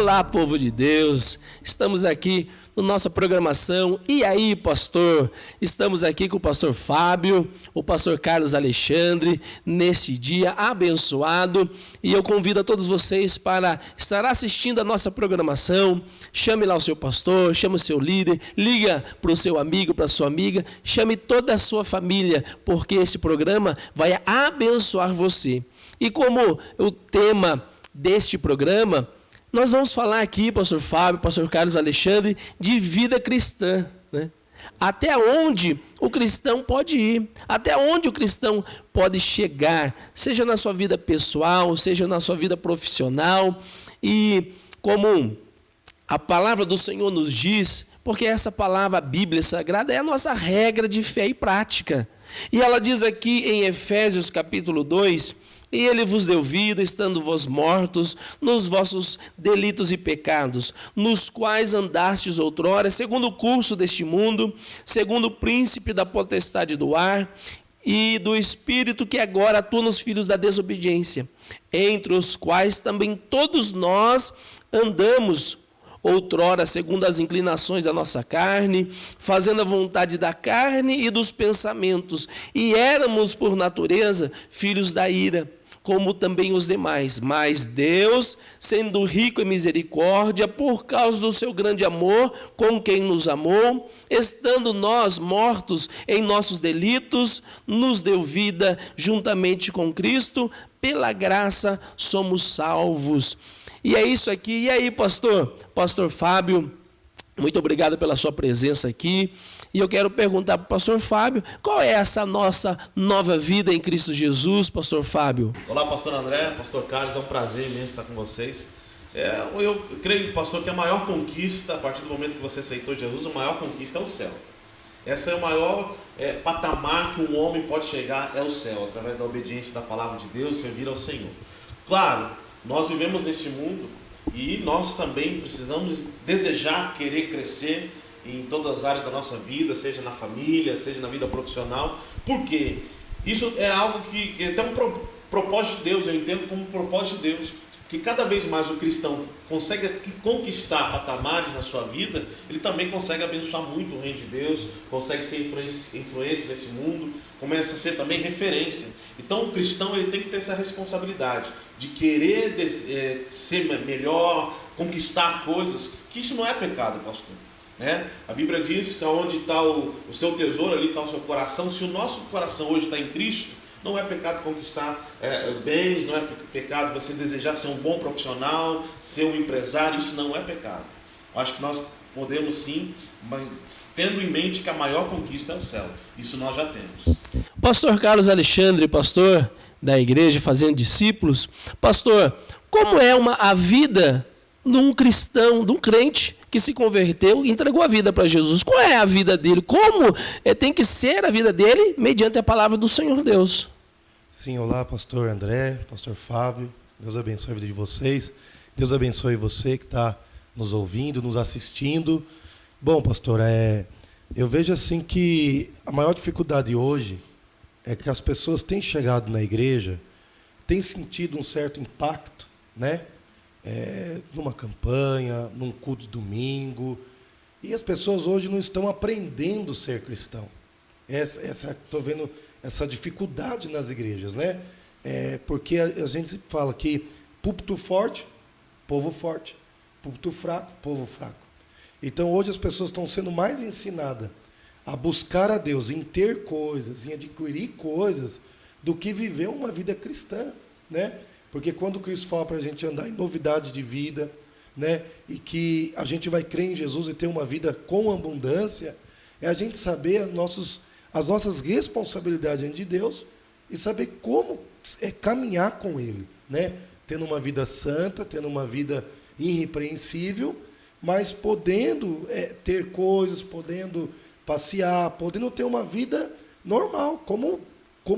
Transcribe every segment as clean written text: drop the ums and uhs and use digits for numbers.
Olá, povo de Deus, estamos aqui na nossa programação. E aí, pastor? Estamos aqui com o pastor Fábio, o pastor Carlos Alexandre, nesse dia abençoado. E eu convido a todos vocês para estar assistindo a nossa programação. Chame lá o seu pastor, chame o seu líder, liga para o seu amigo, para a sua amiga, chame toda a sua família, porque esse programa vai abençoar você. E como o tema deste programa, nós vamos falar aqui, pastor Fábio, pastor Carlos Alexandre, de vida cristã, né? Até onde o cristão pode ir, até onde o cristão pode chegar, seja na sua vida pessoal, seja na sua vida profissional. E como a palavra do Senhor nos diz, porque essa palavra, a Bíblia Sagrada, é a nossa regra de fé e prática. E ela diz aqui em Efésios capítulo 2, e ele vos deu vida, estando vós mortos nos vossos delitos e pecados, nos quais andastes outrora, segundo o curso deste mundo, segundo o príncipe da potestade do ar e do espírito que agora atua nos filhos da desobediência, entre os quais também todos nós andamos outrora, segundo as inclinações da nossa carne, fazendo a vontade da carne e dos pensamentos, e éramos, por natureza, filhos da ira, como também os demais. Mas Deus, sendo rico em misericórdia, por causa do seu grande amor com quem nos amou, estando nós mortos em nossos delitos, nos deu vida juntamente com Cristo, pela graça somos salvos. E é isso aqui. E aí, pastor Fábio, muito obrigado pela sua presença aqui. E eu quero perguntar para o pastor Fábio, qual é essa nossa nova vida em Cristo Jesus, pastor Fábio? Olá, pastor André, pastor Carlos, é um prazer imenso estar com vocês. Eu creio, pastor, que a maior conquista, a partir do momento que você aceitou Jesus, a maior conquista é o céu. Esse é o maior patamar que um homem pode chegar, é o céu, através da obediência da palavra de Deus, servir ao Senhor. Claro, nós vivemos nesse mundo e nós também precisamos desejar, querer crescer em todas as áreas da nossa vida, seja na família, seja na vida profissional, porque isso é algo que tem um propósito de Deus, eu entendo como um propósito de Deus, que cada vez mais o cristão consegue conquistar patamares na sua vida, ele também consegue abençoar muito o reino de Deus, consegue ser influência nesse mundo, começa a ser também referência. Então o cristão ele tem que ter essa responsabilidade de querer ser melhor, conquistar coisas, que isso não é pecado, pastor. A Bíblia diz que onde está o seu tesouro, ali está o seu coração. Se o nosso coração hoje está em Cristo, não é pecado conquistar bens, não é pecado você desejar ser um bom profissional, ser um empresário, isso não é pecado. Eu acho que nós podemos sim, mas tendo em mente que a maior conquista é o céu. Isso nós já temos. Pastor Carlos Alexandre, pastor da igreja Fazendo Discípulos. Pastor, como é a vida de um cristão, de um crente que se converteu e entregou a vida para Jesus? Qual é a vida dele? Como tem que ser a vida dele mediante a palavra do Senhor Deus? Sim, olá, pastor André, pastor Fábio. Deus abençoe a vida de vocês. Deus abençoe você que está nos ouvindo, nos assistindo. Bom, pastor, eu vejo assim que a maior dificuldade hoje é que as pessoas têm chegado na igreja, têm sentido um certo impacto, né? Numa campanha, num culto de domingo, e as pessoas hoje não estão aprendendo a ser cristão. Estou vendo essa dificuldade nas igrejas, né? Porque a gente fala que púlpito forte, povo forte, púlpito fraco, povo fraco. Então hoje as pessoas estão sendo mais ensinadas a buscar a Deus, em ter coisas, em adquirir coisas, do que viver uma vida cristã, né? Porque quando Cristo fala para a gente andar em novidade de vida, né, e que a gente vai crer em Jesus e ter uma vida com abundância, é a gente saber as nossas responsabilidades diante de Deus e saber como caminhar com Ele, né? Tendo uma vida santa, tendo uma vida irrepreensível, mas podendo ter coisas, podendo passear, podendo ter uma vida normal, como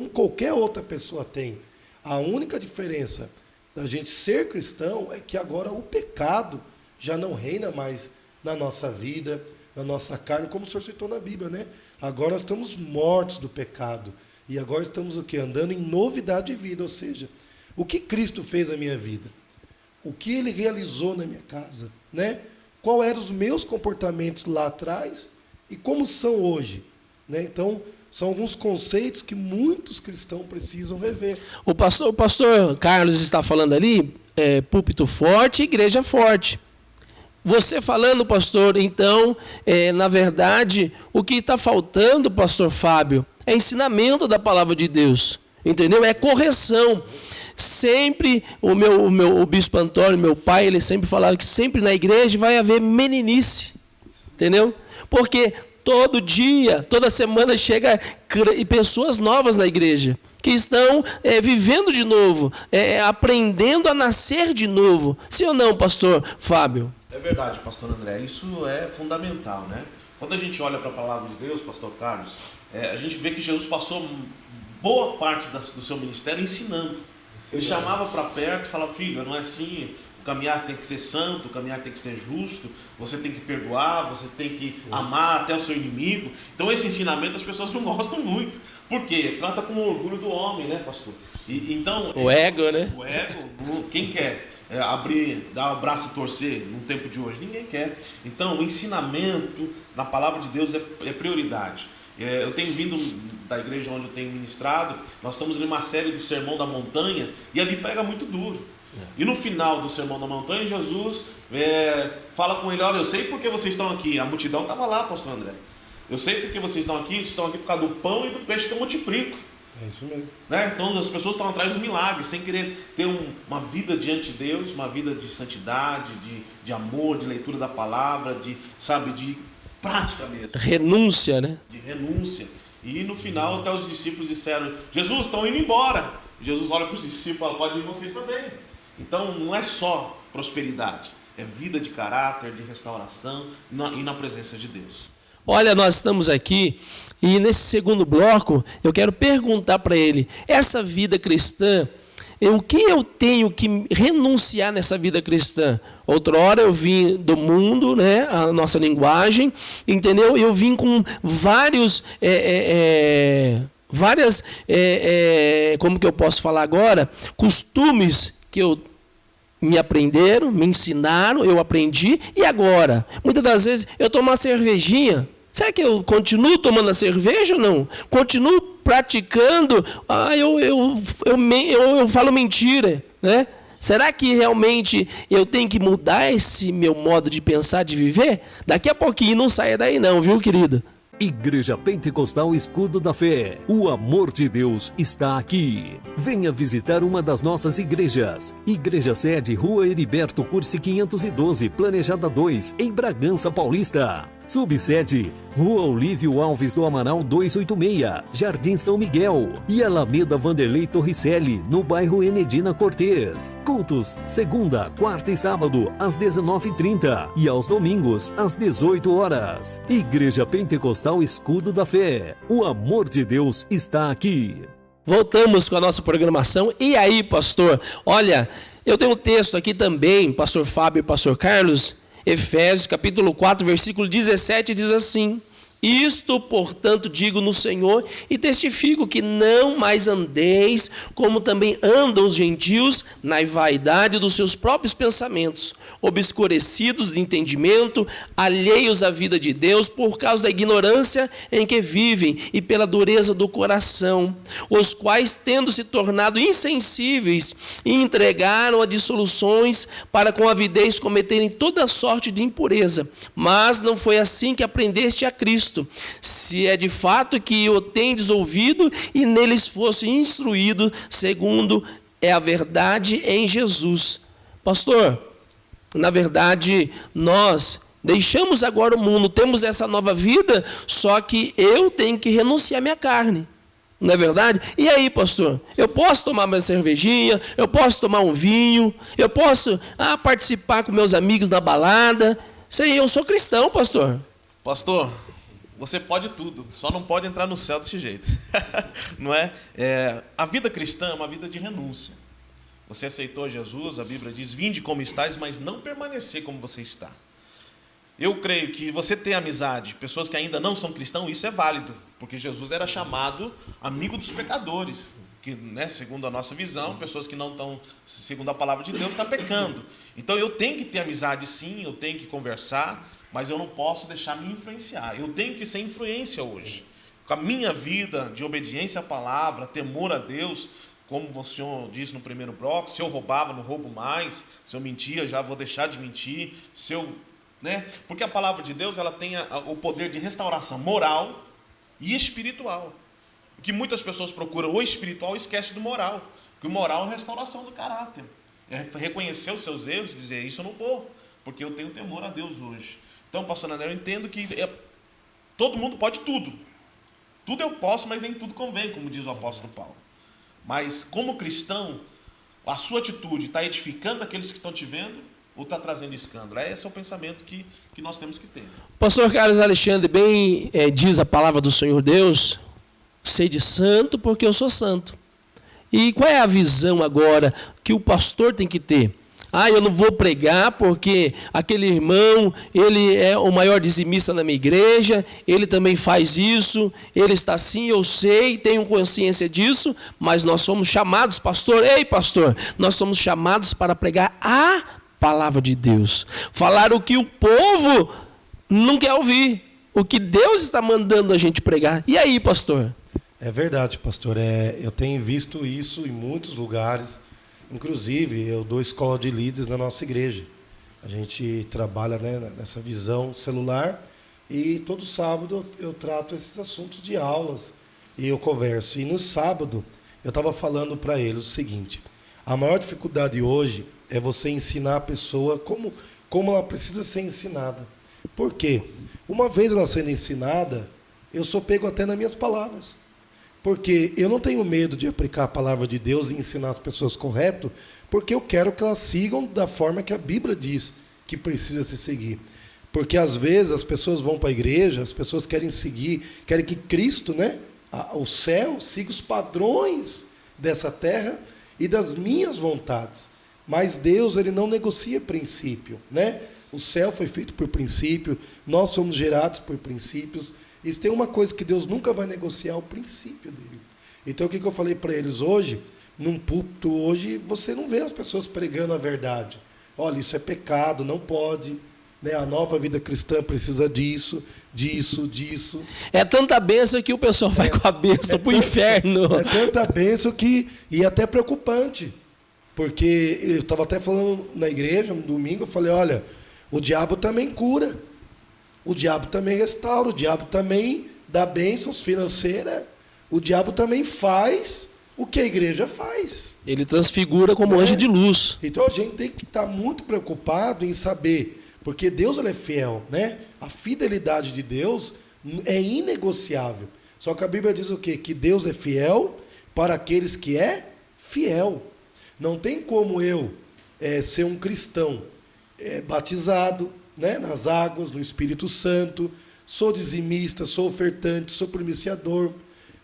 qualquer outra pessoa tem. A única diferença da gente ser cristão é que agora o pecado já não reina mais na nossa vida, na nossa carne, como o senhor citou na Bíblia, né? Agora nós estamos mortos do pecado. E agora estamos o quê? Andando em novidade de vida. Ou seja, o que Cristo fez na minha vida? o que ele realizou na minha casa, né? Qual eram os meus comportamentos lá atrás e como são hoje, né? Então, são alguns conceitos que muitos cristãos precisam rever. O pastor Carlos está falando ali, púlpito forte, igreja forte. Você falando, pastor, então, na verdade, o que está faltando, pastor Fábio, é ensinamento da palavra de Deus, entendeu? É correção. Sempre, o bispo Antônio, meu pai, ele sempre falava que sempre na igreja vai haver meninice, entendeu? Porque todo dia, toda semana chega pessoas novas na igreja, que estão vivendo de novo, aprendendo a nascer de novo. Sim ou não, pastor Fábio? É verdade, pastor André, isso é fundamental, né? Quando a gente olha para a palavra de Deus, pastor Carlos, a gente vê que Jesus passou boa parte do seu ministério ensinando. Ele chamava para perto e falava, filho, não é assim, o caminhar tem que ser santo, o caminhar tem que ser justo, você tem que perdoar, você tem que amar até o seu inimigo. Então esse ensinamento as pessoas não gostam muito. Por quê? Trata com o orgulho do homem, né, pastor? Então, o ego, né? O ego, quem quer abrir, dar o braço e torcer no tempo de hoje? Ninguém quer. Então o ensinamento na palavra de Deus é prioridade. Eu tenho vindo da igreja onde eu tenho ministrado, nós estamos numa série do Sermão da Montanha, e ali pega muito duro. E no final do Sermão da Montanha, Jesus fala com ele, olha, eu sei porque vocês estão aqui. A multidão estava lá, pastor André. Eu sei porque vocês estão aqui por causa do pão e do peixe que eu multiplico. É isso mesmo. Né? Então as pessoas estão atrás do milagre, sem querer ter uma vida diante de Deus, uma vida de santidade, de amor, de leitura da palavra, de prática mesmo. Renúncia, né? De renúncia. E no final até os discípulos disseram, Jesus, estão indo embora. Jesus olha para os discípulos e fala, pode ir vocês também. Então não é só prosperidade, é vida de caráter, de restauração e na presença de Deus. Olha, nós estamos aqui e nesse segundo bloco eu quero perguntar para ele, essa vida cristã, o que eu tenho que renunciar nessa vida cristã? Outrora eu vim do mundo, né, a nossa linguagem, entendeu? Eu vim com várias, como que eu posso falar agora? Costumes que me ensinaram, eu aprendi, e agora? Muitas das vezes eu tomo uma cervejinha, será que eu continuo tomando a cerveja ou não? Continuo praticando? Eu falo mentira, né? Será que realmente eu tenho que mudar esse meu modo de pensar, de viver? Daqui a pouquinho não saia daí não, viu, querido? Igreja Pentecostal Escudo da Fé, o amor de Deus está aqui. Venha visitar uma das nossas igrejas. Igreja Sede, Rua Heriberto Cursi 512, Planejada 2, em Bragança Paulista. Subsede, Rua Olívio Alves do Amaral 286, Jardim São Miguel. E Alameda Vanderlei Torricelli, no bairro Enedina Cortês. Cultos, segunda, quarta e sábado, às 19h30 e aos domingos, às 18 horas. Igreja Pentecostal Escudo da Fé, o amor de Deus está aqui. Voltamos com a nossa programação. E aí, pastor? Olha, eu tenho um texto aqui também, pastor Fábio e pastor Carlos, Efésios capítulo 4, versículo 17, diz assim: isto, portanto, digo no Senhor e testifico que não mais andeis como também andam os gentios na vaidade dos seus próprios pensamentos, obscurecidos de entendimento, alheios à vida de Deus por causa da ignorância em que vivem e pela dureza do coração, os quais, tendo se tornado insensíveis, entregaram a dissoluções para com avidez cometerem toda sorte de impureza. Mas não foi assim que aprendeste a Cristo, se é de fato que o tendes ouvido e neles fosse instruído, segundo é a verdade em Jesus. Pastor, na verdade, nós deixamos agora o mundo, temos essa nova vida, só que eu tenho que renunciar à minha carne. Não é verdade? E aí, pastor? Eu posso tomar minha cervejinha, eu posso tomar um vinho, eu posso participar com meus amigos na balada. Sei, eu sou cristão, pastor. Pastor, você pode tudo, só não pode entrar no céu desse jeito. Não é? A vida cristã é uma vida de renúncia. Você aceitou Jesus, a Bíblia diz, vinde como estáis, mas não permanecer como você está. Eu creio que você ter amizade, pessoas que ainda não são cristãos, isso é válido, porque Jesus era chamado amigo dos pecadores. que, né, segundo a nossa visão, pessoas que não estão segundo a palavra de Deus, estão pecando. Então eu tenho que ter amizade sim, eu tenho que conversar, mas eu não posso deixar me influenciar. Eu tenho que ser influência hoje. Com a minha vida de obediência à palavra, temor a Deus, como o senhor disse no primeiro bloco, se eu roubava, não roubo mais, se eu mentia, já vou deixar de mentir, se eu, né? Porque a palavra de Deus, ela tem o poder de restauração moral e espiritual. O que muitas pessoas procuram o espiritual e esquecem do moral. Porque o moral é a restauração do caráter. É reconhecer os seus erros e dizer, isso eu não vou, porque eu tenho temor a Deus hoje. Então, pastor André, eu entendo que todo mundo pode tudo. Tudo eu posso, mas nem tudo convém, como diz o apóstolo Paulo. Mas, como cristão, a sua atitude está edificando aqueles que estão te vendo ou está trazendo escândalo? Esse é o pensamento que nós temos que ter. Pastor Carlos Alexandre, bem diz a palavra do Senhor Deus, sede santo porque eu sou santo. E qual é a visão agora que o pastor tem que ter? Eu não vou pregar porque aquele irmão, ele é o maior dizimista na minha igreja, ele também faz isso, ele está assim, eu sei, tenho consciência disso, mas nós somos chamados, pastor, nós somos chamados para pregar a palavra de Deus. Falar o que o povo não quer ouvir, o que Deus está mandando a gente pregar. E aí, pastor? É verdade, pastor. Eu tenho visto isso em muitos lugares. Inclusive, eu dou escola de líderes na nossa igreja. A gente trabalha, né, nessa visão celular e todo sábado eu trato esses assuntos de aulas e eu converso. E no sábado eu estava falando para eles o seguinte: a maior dificuldade hoje é você ensinar a pessoa como ela precisa ser ensinada. Por quê? Uma vez ela sendo ensinada, eu sou pego até nas minhas palavras. Porque eu não tenho medo de aplicar a palavra de Deus e ensinar as pessoas correto, porque eu quero que elas sigam da forma que a Bíblia diz que precisa se seguir. Porque às vezes as pessoas vão para a igreja, as pessoas querem que Cristo, né, o céu, siga os padrões dessa terra e das minhas vontades. Mas Deus, ele não negocia princípio, né? O céu foi feito por princípio, nós somos gerados por princípios. E se tem uma coisa que Deus nunca vai negociar, o princípio dele. Então, o que eu falei para eles hoje? Num púlpito hoje, você não vê as pessoas pregando a verdade. Olha, isso é pecado, não pode. Né? A nova vida cristã precisa disso. É tanta bênção que o pessoal vai com a bênção para o inferno. É tanta bênção que... E é até preocupante. Porque eu estava até falando na igreja, no domingo, eu falei, olha, o diabo também cura. O diabo também restaura, o diabo também dá bênçãos financeiras, o diabo também faz o que a igreja faz. Ele transfigura como anjo de luz. Então a gente tem que estar muito preocupado em saber, porque Deus, ele é fiel, né? A fidelidade de Deus é inegociável. Só que a Bíblia diz o quê? Que Deus é fiel para aqueles que é fiel. Não tem como eu ser um cristão batizado, né, nas águas, no Espírito Santo, sou dizimista, sou ofertante, sou primiciador,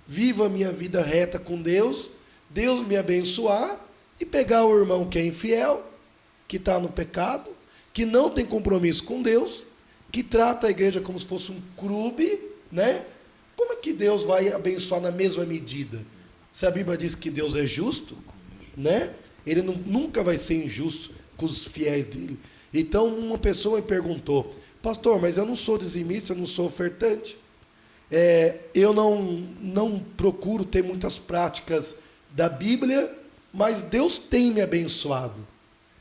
vivo a minha vida reta com Deus, Deus me abençoar e pegar o irmão que é infiel, que está no pecado, que não tem compromisso com Deus, que trata a igreja como se fosse um clube, né? Como é que Deus vai abençoar na mesma medida? Se a Bíblia diz que Deus é justo, né? Ele nunca vai ser injusto com os fiéis dele. Então, uma pessoa me perguntou, pastor, mas eu não sou dizimista, eu não sou ofertante. Eu não procuro ter muitas práticas da Bíblia, mas Deus tem me abençoado.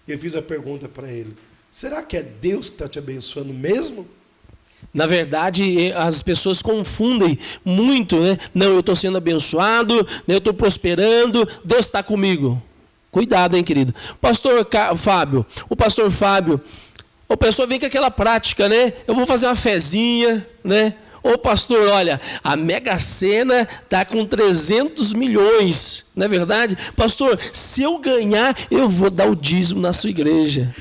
Eu fiz a pergunta para ele, será que é Deus que está te abençoando mesmo? Na verdade, as pessoas confundem muito, né? Não, eu estou sendo abençoado, eu estou prosperando, Deus está comigo. Cuidado, hein, querido. Pastor Fábio, a pessoa vem com aquela prática, né? Eu vou fazer uma fezinha, né? Ô pastor, olha, a Mega Sena está com 300 milhões, não é verdade? Pastor, se eu ganhar, eu vou dar o dízimo na sua igreja.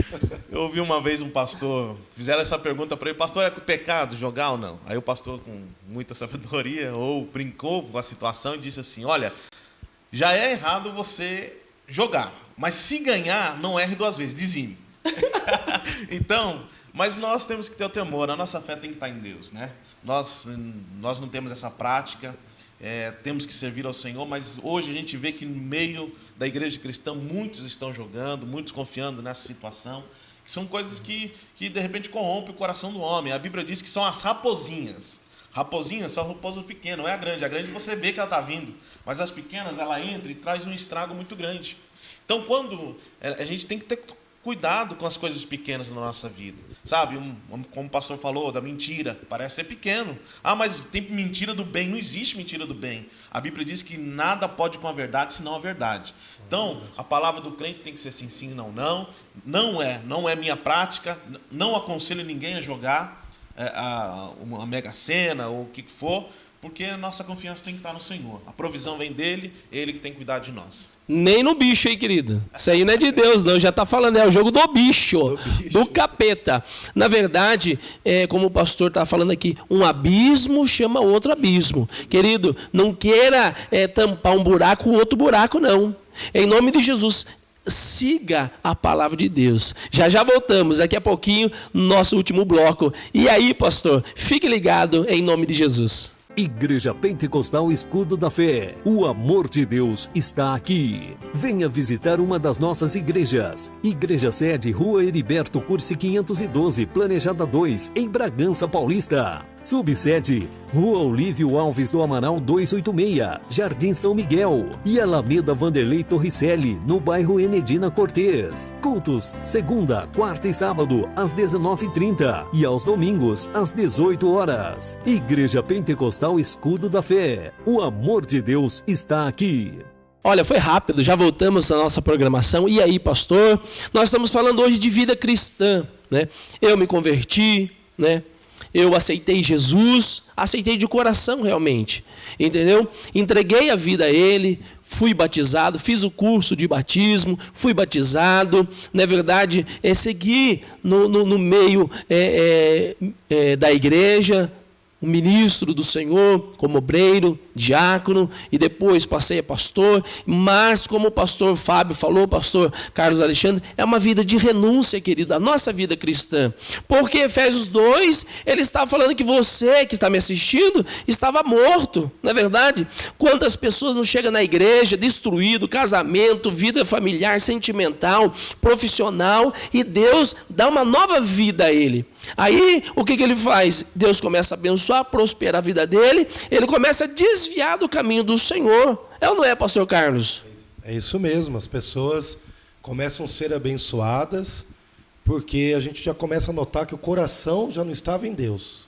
Eu ouvi uma vez um pastor, fizeram essa pergunta para ele, pastor, é pecado jogar ou não? Aí o pastor, com muita sabedoria, brincou com a situação e disse assim, olha, já é errado você jogar, mas se ganhar, não erre 2 vezes, dizime. Então, mas nós temos que ter o temor, a nossa fé tem que estar em Deus, né? Nós não temos essa prática, temos que servir ao Senhor, mas hoje a gente vê que no meio da igreja cristã muitos estão jogando, muitos confiando nessa situação, que são coisas que de repente corrompem o coração do homem. A Bíblia diz que são as raposinhas. Raposinhas são raposa pequena, não é a grande. A grande você vê que ela está vindo, mas as pequenas ela entra e traz um estrago muito grande. Então, quando a gente tem que ter cuidado com as coisas pequenas na nossa vida, sabe? Como o pastor falou, da mentira, parece ser pequeno. mas tem mentira do bem. Não existe mentira do bem. A Bíblia diz que nada pode com a verdade, senão a verdade. Então, a palavra do crente tem que ser sim, sim, não, não. Não é minha prática, não aconselho ninguém a jogar uma mega sena ou o que for, porque a nossa confiança tem que estar no Senhor. A provisão vem dele, ele que tem que cuidar de nós. Nem no bicho, hein, querido? Isso aí não é de Deus, não. Já está falando, é o jogo do bicho, do capeta. Na verdade, como o pastor está falando aqui, um abismo chama outro abismo. Querido, não queira tampar um buraco com outro buraco, não. Em nome de Jesus, siga a palavra de Deus. Já voltamos, daqui a pouquinho, nosso último bloco. E aí, pastor, fique ligado em nome de Jesus. Igreja Pentecostal Escudo da Fé, o amor de Deus está aqui. Venha visitar uma das nossas igrejas. Igreja Sede, Rua Heriberto Cursi 512, Planejada 2, em Bragança Paulista. Subsede, Rua Olívio Alves do Amaral 286, Jardim São Miguel. E Alameda Vanderlei Torricelli, no bairro Enedina Cortês. Cultos, segunda, quarta e sábado, às 19h30 e aos domingos, às 18 horas. Igreja Pentecostal Escudo da Fé, o amor de Deus está aqui. Olha, foi rápido, já voltamos à nossa programação. E aí, pastor? Nós estamos falando hoje de vida cristã, né? Eu me converti, né? Eu aceitei Jesus, aceitei de coração realmente, entendeu? Entreguei a vida a Ele, fui batizado, fiz o curso de batismo, fui batizado, na verdade, segui no meio da igreja, um ministro do Senhor, como obreiro, diácono, e depois passei a pastor, mas como o pastor Fábio falou, o pastor Carlos Alexandre, é uma vida de renúncia, querido, a nossa vida cristã, porque Efésios 2, ele está falando que você que está me assistindo, estava morto, não é verdade? Quantas pessoas não chegam na igreja, destruído, casamento, vida familiar, sentimental, profissional, e Deus dá uma nova vida a ele. Aí, o que ele faz? Deus começa a abençoar, prosperar a vida dele, ele começa a desviar do caminho do Senhor. É ou não é, pastor Carlos? É isso mesmo, as pessoas começam a ser abençoadas, porque a gente já começa a notar que o coração já não estava em Deus.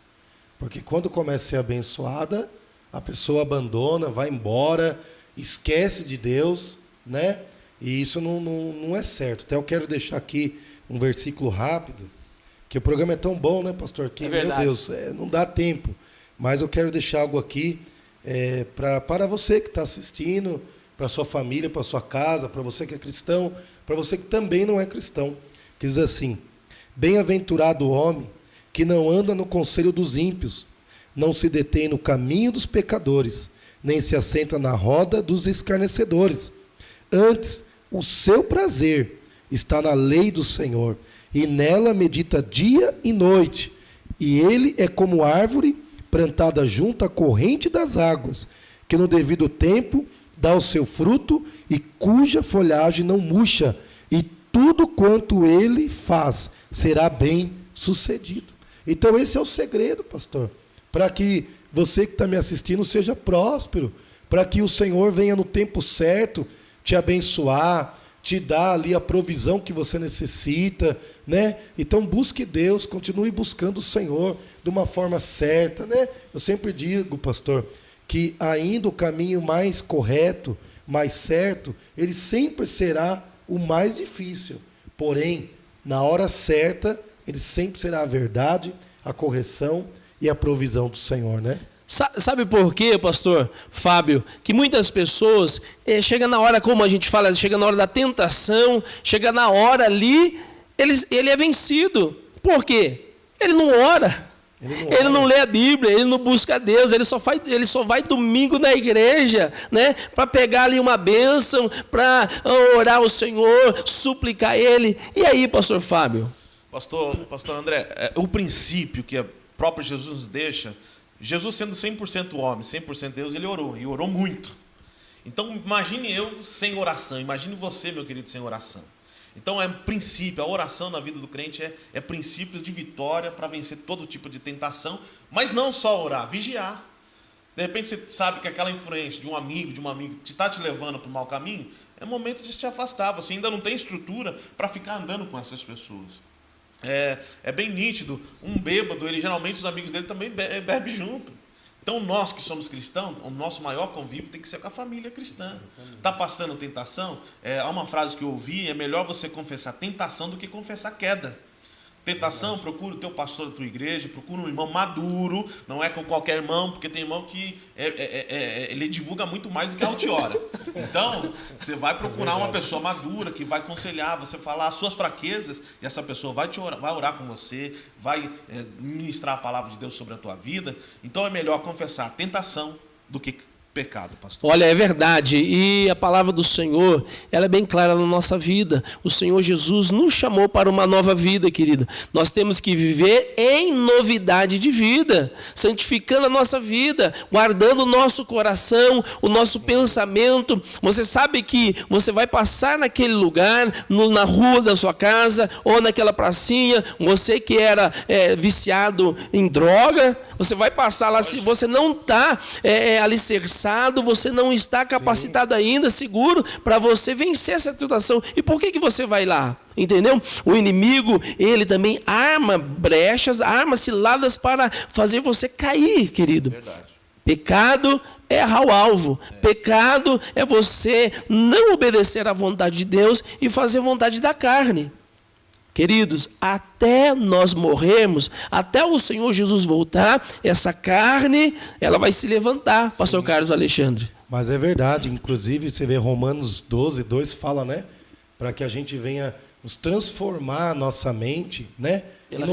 Porque quando começa a ser abençoada, a pessoa abandona, vai embora, esquece de Deus, né? E isso não é certo. Até eu quero deixar aqui um versículo rápido, que o programa é tão bom, né, pastor? Que, meu Deus, não dá tempo. Mas eu quero deixar algo aqui para você que está assistindo, para sua família, para sua casa, para você que é cristão, para você que também não é cristão. Que diz assim: bem-aventurado o homem que não anda no conselho dos ímpios, não se detém no caminho dos pecadores, nem se assenta na roda dos escarnecedores. Antes, o seu prazer está na lei do Senhor, e nela medita dia e noite. E ele é como árvore plantada junto à corrente das águas, que no devido tempo dá o seu fruto e cuja folhagem não murcha, e tudo quanto ele faz será bem sucedido. Então esse é o segredo, pastor, para que você que está me assistindo seja próspero, para que o Senhor venha no tempo certo te abençoar, te dar ali a provisão que você necessita, né? Então busque Deus, continue buscando o Senhor de uma forma certa, né? Eu sempre digo, pastor, que ainda o caminho mais correto, mais certo, ele sempre será o mais difícil. Porém, na hora certa, ele sempre será a verdade, a correção e a provisão do Senhor, né? Sabe por quê, pastor Fábio? Que muitas pessoas, chega na hora, como a gente fala, chega na hora da tentação, chega na hora ali, ele é vencido. Por quê? Ele não ora, ele não lê a Bíblia, ele não busca Deus, ele só vai domingo na igreja, né, para pegar ali uma bênção, para orar ao Senhor, suplicar Ele. E aí, pastor Fábio? Pastor André, o princípio que o próprio Jesus nos deixa, Jesus sendo 100% homem, 100% Deus, ele orou, e orou muito. Então imagine eu sem oração, imagine você, meu querido, sem oração. Então é princípio, a oração na vida do crente é princípio de vitória para vencer todo tipo de tentação, mas não só orar, vigiar. De repente você sabe que aquela influência de um amigo que está te levando para o mau caminho, é momento de se afastar. Você ainda não tem estrutura para ficar andando com essas pessoas. É bem nítido, um bêbado, geralmente os amigos dele também bebem junto. Então nós que somos cristãos, o nosso maior convívio tem que ser com a família cristã. Está passando tentação? Há uma frase que eu ouvi, é melhor você confessar tentação do que confessar queda. Tentação, procura o teu pastor da tua igreja, procura um irmão maduro, não é com qualquer irmão, porque tem irmão que ele divulga muito mais do que a altiora. Então, você vai procurar uma pessoa madura que vai aconselhar, você falar as suas fraquezas, e essa pessoa vai orar com você, vai ministrar a palavra de Deus sobre a tua vida. Então é melhor confessar tentação do que pecado, pastor. Olha, é verdade, e a palavra do Senhor, ela é bem clara na nossa vida. O Senhor Jesus nos chamou para uma nova vida, querido. Nós temos que viver em novidade de vida, santificando a nossa vida, guardando o nosso coração, o nosso pensamento. Você sabe que você vai passar naquele lugar, na rua da sua casa, ou naquela pracinha, você que era viciado em droga, você vai passar lá, se você não está alicerçado, você não está capacitado ainda, seguro, para você vencer essa tentação. E por que você vai lá? Entendeu? O inimigo, ele também arma brechas, arma ciladas para fazer você cair, querido. Verdade. Pecado é errar o alvo. Pecado é você não obedecer à vontade de Deus e fazer a vontade da carne. Queridos, até nós morrermos, até o Senhor Jesus voltar, essa carne, ela vai se levantar, sim, pastor Carlos Alexandre. Mas é verdade, inclusive você vê Romanos 12, 2 fala, né? Para que a gente venha nos transformar a nossa mente, né? Pela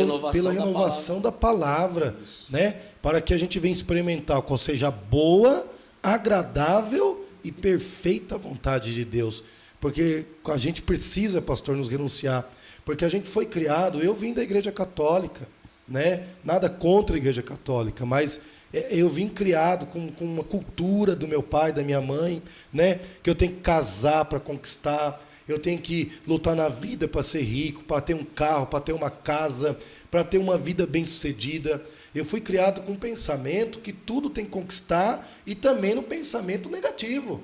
renovação da palavra, né? Para que a gente venha experimentar qual seja a boa, agradável e perfeita vontade de Deus. Porque a gente precisa, pastor, nos renunciar. Porque a gente foi criado, eu vim da igreja católica, né? Nada contra a igreja católica, mas eu vim criado com uma cultura do meu pai, da minha mãe, né? Que eu tenho que casar para conquistar, eu tenho que lutar na vida para ser rico, para ter um carro, para ter uma casa, para ter uma vida bem-sucedida. Eu fui criado com um pensamento que tudo tem que conquistar e também no pensamento negativo.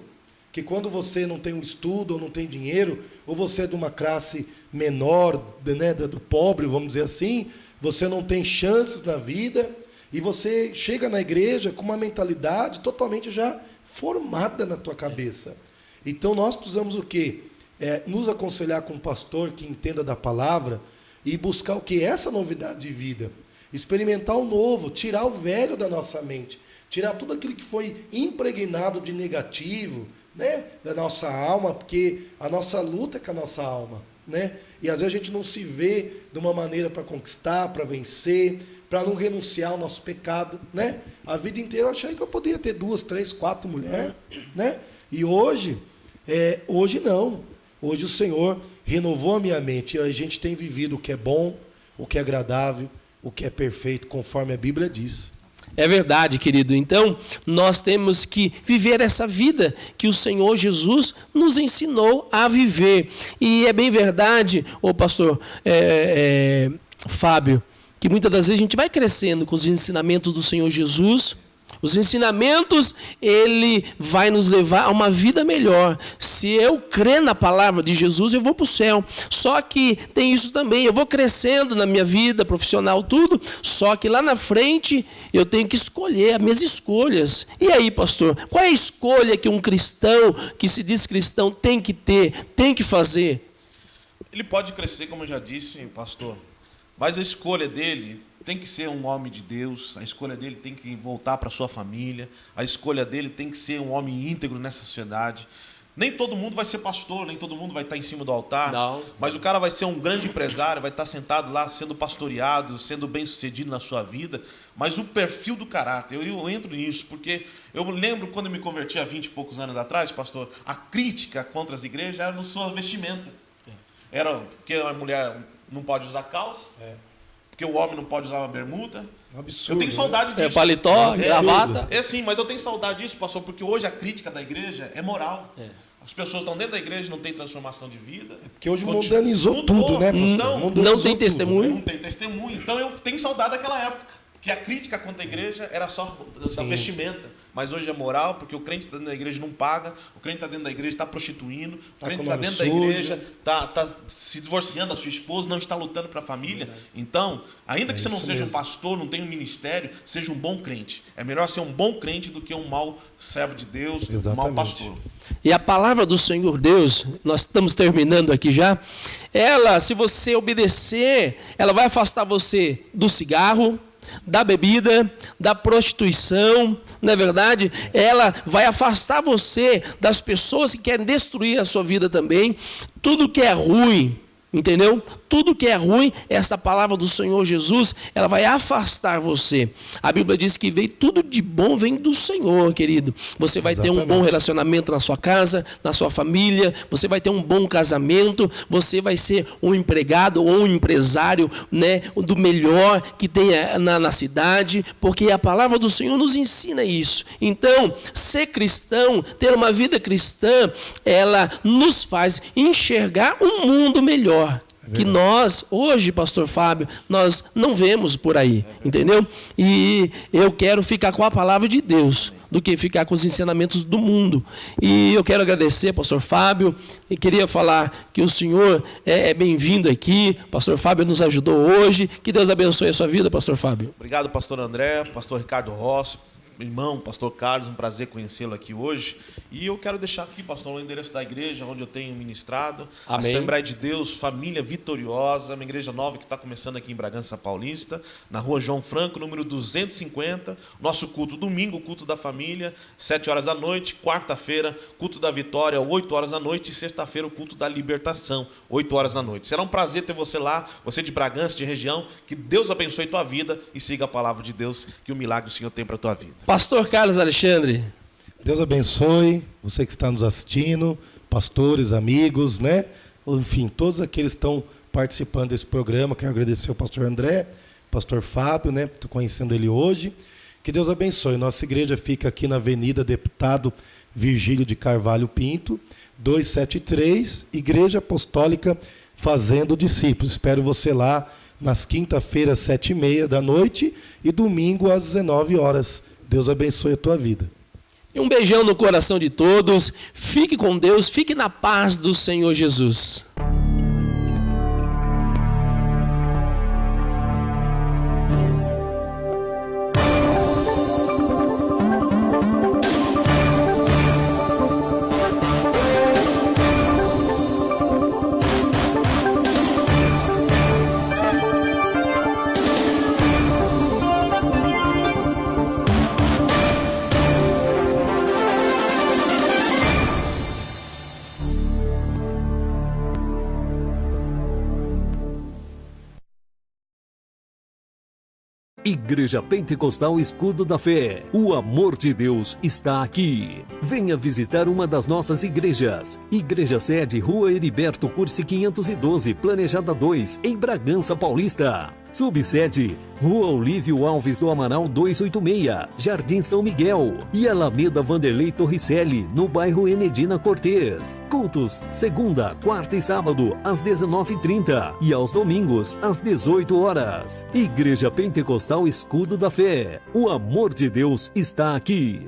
Que quando você não tem um estudo ou não tem dinheiro, ou você é de uma classe menor, né, do pobre, vamos dizer assim, você não tem chances na vida, e você chega na igreja com uma mentalidade totalmente já formada na tua cabeça. Então nós precisamos o quê? Nos aconselhar com um pastor que entenda da palavra e buscar o quê? Essa novidade de vida. Experimentar o novo, tirar o velho da nossa mente, tirar tudo aquilo que foi impregnado de negativo, né, da nossa alma, porque a nossa luta é com a nossa alma, né? E às vezes a gente não se vê de uma maneira para conquistar, para vencer, para não renunciar ao nosso pecado, né? A vida inteira eu achei que eu podia ter 2, 3, 4 mulheres, né? E hoje não. Hoje o Senhor renovou a minha mente e a gente tem vivido o que é bom, o que é agradável, o que é perfeito, conforme a Bíblia diz. É verdade, querido. Então, nós temos que viver essa vida que o Senhor Jesus nos ensinou a viver. E é bem verdade, pastor Fábio, que muitas das vezes a gente vai crescendo com os ensinamentos do Senhor Jesus. Os ensinamentos, ele vai nos levar a uma vida melhor. Se eu crer na palavra de Jesus, eu vou para o céu. Só que tem isso também, eu vou crescendo na minha vida profissional, tudo, só que lá na frente eu tenho que escolher as minhas escolhas. E aí, pastor, qual é a escolha que um cristão, que se diz cristão, tem que ter, tem que fazer? Ele pode crescer, como eu já disse, pastor, mas a escolha dele tem que ser um homem de Deus, a escolha dele tem que voltar para a sua família, a escolha dele tem que ser um homem íntegro nessa sociedade. Nem todo mundo vai ser pastor, nem todo mundo vai estar em cima do altar, não, mas o cara vai ser um grande empresário, vai estar sentado lá sendo pastoreado, sendo bem-sucedido na sua vida, mas o perfil do caráter, eu entro nisso, porque eu lembro quando eu me converti há 20 e poucos anos atrás, pastor, a crítica contra as igrejas era no sua vestimenta. Era que a mulher não pode usar calça, porque o homem não pode usar uma bermuda. Absurdo, Eu tenho saudade disso. Paletó, gravata. É sim, mas eu tenho saudade disso, pastor, porque hoje a crítica da igreja é moral. É. As pessoas estão dentro da igreja e não tem transformação de vida. Porque hoje mundanizou tudo, né, pastor? Não tem testemunho. Não tem testemunho. Então eu tenho saudade daquela época. Que a crítica contra a igreja era só da vestimenta. Mas hoje é moral, porque o crente está dentro da igreja e não paga, o crente está dentro da igreja e está prostituindo, o crente está dentro da igreja, está se divorciando da sua esposa, não está lutando para a família. Então, ainda que você não seja um pastor, não tenha um ministério, seja um bom crente. É melhor ser um bom crente do que um mau servo de Deus, um mau pastor. E a palavra do Senhor Deus, nós estamos terminando aqui já, ela, se você obedecer, ela vai afastar você do cigarro, da bebida, da prostituição, não é verdade? Ela vai afastar você das pessoas que querem destruir a sua vida também. Tudo que é ruim, entendeu? Tudo que é ruim, essa palavra do Senhor Jesus, ela vai afastar você. A Bíblia diz que tudo de bom vem do Senhor, querido. Você vai ter um bom relacionamento na sua casa, na sua família, você vai ter um bom casamento, você vai ser um empregado ou um empresário, né, do melhor que tem na cidade, porque a palavra do Senhor nos ensina isso. Então, ser cristão, ter uma vida cristã, ela nos faz enxergar um mundo melhor. Que nós, hoje, pastor Fábio, nós não vemos por aí, entendeu? E eu quero ficar com a palavra de Deus, do que ficar com os ensinamentos do mundo. E eu quero agradecer, pastor Fábio, e queria falar que o senhor é bem-vindo aqui, pastor Fábio nos ajudou hoje, que Deus abençoe a sua vida, pastor Fábio. Obrigado, pastor André, pastor Ricardo Rossi, irmão, pastor Carlos, um prazer conhecê-lo aqui hoje. E eu quero deixar aqui, pastor, o endereço da igreja onde eu tenho ministrado. Amém. Assembleia de Deus, Família Vitoriosa, uma igreja nova que está começando aqui em Bragança Paulista, na rua João Franco, número 250. Nosso culto domingo, culto da família, 7 horas da noite. Quarta-feira, culto da vitória, 8 horas da noite. E sexta-feira, o culto da libertação, 8 horas da noite. Será um prazer ter você lá, você de Bragança, de região. Que Deus abençoe tua vida e siga a palavra de Deus, que o milagre do Senhor tem para a tua vida. Pastor Carlos Alexandre. Deus abençoe você que está nos assistindo, pastores, amigos, né? Enfim, todos aqueles que estão participando desse programa. Quero agradecer ao pastor André, pastor Fábio, né? Estou conhecendo ele hoje. Que Deus abençoe. Nossa igreja fica aqui na Avenida Deputado Virgílio de Carvalho Pinto, 273, Igreja Apostólica Fazendo Discípulos. Espero você lá nas quinta-feiras, 7h30 da noite e domingo às 19 horas. Deus abençoe a tua vida. E um beijão no coração de todos. Fique com Deus, fique na paz do Senhor Jesus. Igreja Pentecostal Escudo da Fé, o amor de Deus está aqui. Venha visitar uma das nossas igrejas. Igreja Sede, Rua Heriberto Cursi 512, Planejada 2, em Bragança Paulista. Subsede, Rua Olívio Alves do Amaral 286, Jardim São Miguel. E Alameda Vanderlei Torricelli, no bairro Enedina Cortês. Cultos, segunda, quarta e sábado, às 19h30 e aos domingos, às 18 horas. Igreja Pentecostal Escudo da Fé, o amor de Deus está aqui.